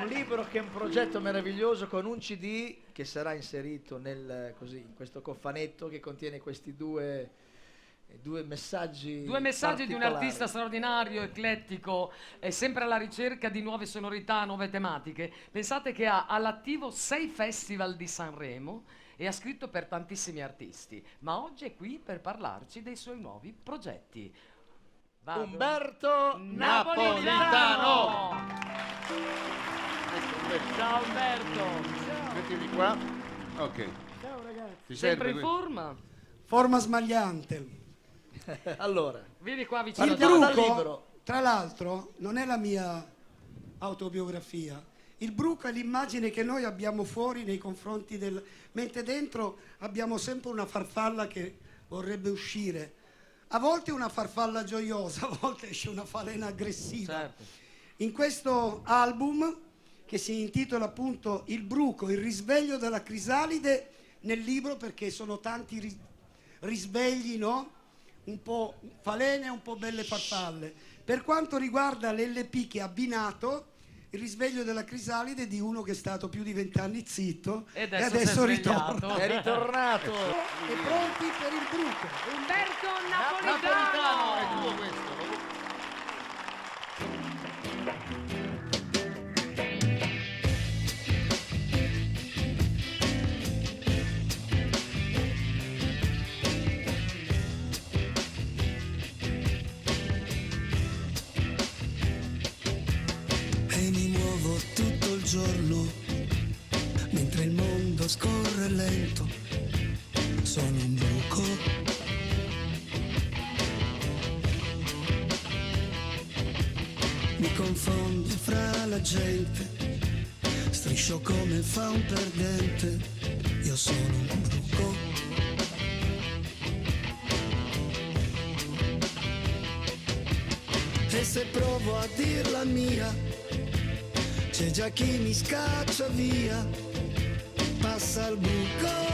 un libro che è un progetto meraviglioso con un CD che sarà inserito in questo cofanetto che contiene questi due messaggi. Due messaggi di un particolari. artista straordinario, eclettico, e sempre alla ricerca di nuove sonorità, nuove tematiche. Pensate che ha all'attivo 6 festival di Sanremo e ha scritto per tantissimi artisti, ma oggi è qui per parlarci dei suoi nuovi progetti. Vado. Umberto Napolitano! Ciao Umberto! Mettimi qua. Ok. Ciao ragazzi. Ti Sempre in serve forma? Forma smagliante. Allora, Vieni qua vicino. Il dal bruco, libro. tra l'altro, non è la mia autobiografia. Il bruco è l'immagine che noi abbiamo fuori nei confronti mentre dentro abbiamo sempre una farfalla che vorrebbe uscire. A volte una farfalla gioiosa, a volte esce una falena aggressiva. Certo. In questo album, che si intitola appunto Il bruco, il risveglio della crisalide, nel libro, perché sono tanti risvegli, no? Un po' falene, un po' belle farfalle. Per quanto riguarda l'LP che ha abbinato, il risveglio della crisalide di uno che è stato più di 20 anni zitto E e adesso adesso si è svegliato. ritorna. È ritornato. E pronti per il bruco. Umberto Napolitano, è Napolitano! tuo questo. E mi muovo tutto il giorno, mentre il mondo scorre lento. Sono un bruco. Mi confondo fra la gente, striscio come fa un perdente. Io sono un bruco. E se provo a dir la mia, c'è già chi mi scaccia via. Passa il buco.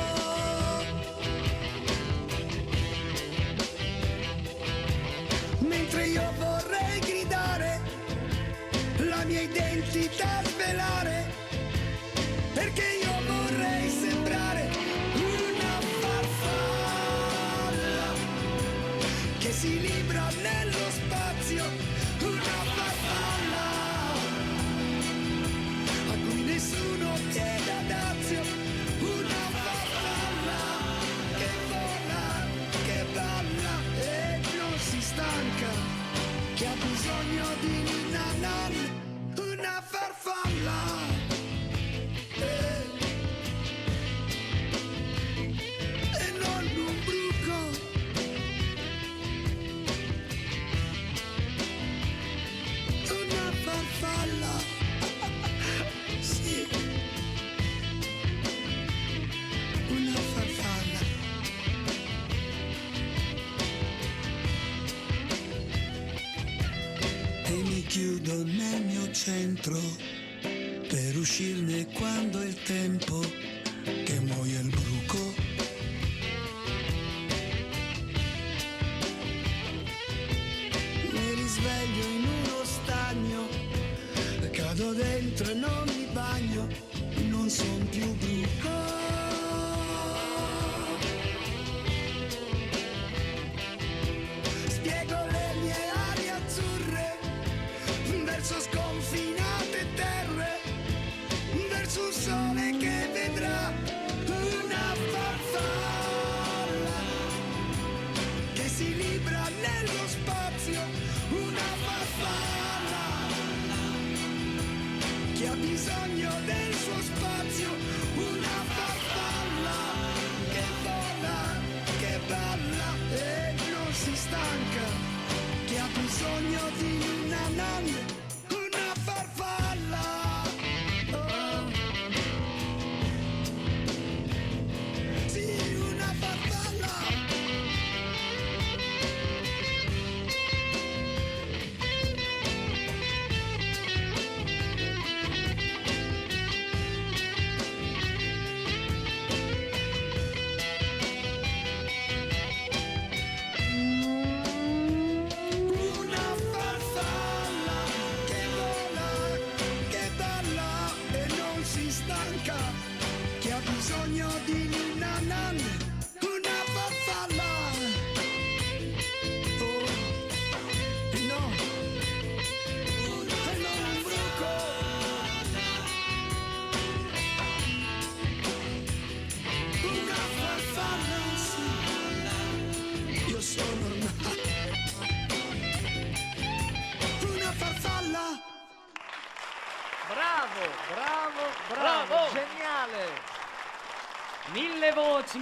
Mentre io vorrei gridare, la mia identità svelare, perché io vorrei sembrare una farfalla che si libra nello spazio, una farfalla a cui nessuno chiede dazio, una farfalla che vola, che balla e non si stanca, che ha bisogno di ninna-nan, una farfalla. E non un bruco. Una farfalla. Sì. Una farfalla. E mi chiudo nel mio centro per uscirne quando è il tempo che muoia il bruco. Mi risveglio in uno stagno, cado dentro e non mi bagno, non son più bruco. Spiego le mie ali azzurre verso sconfinate terre, verso un sole che vedrà una farfalla che si libra nello spazio, una farfalla che ha bisogno del suo spazio, una farfalla che vola, che balla e non si stanca, che ha bisogno di una nanna, una farfalla. Oh. Sì, una farfalla. bravo, bravo, bravo, Bravo. geniale. 1000 voci,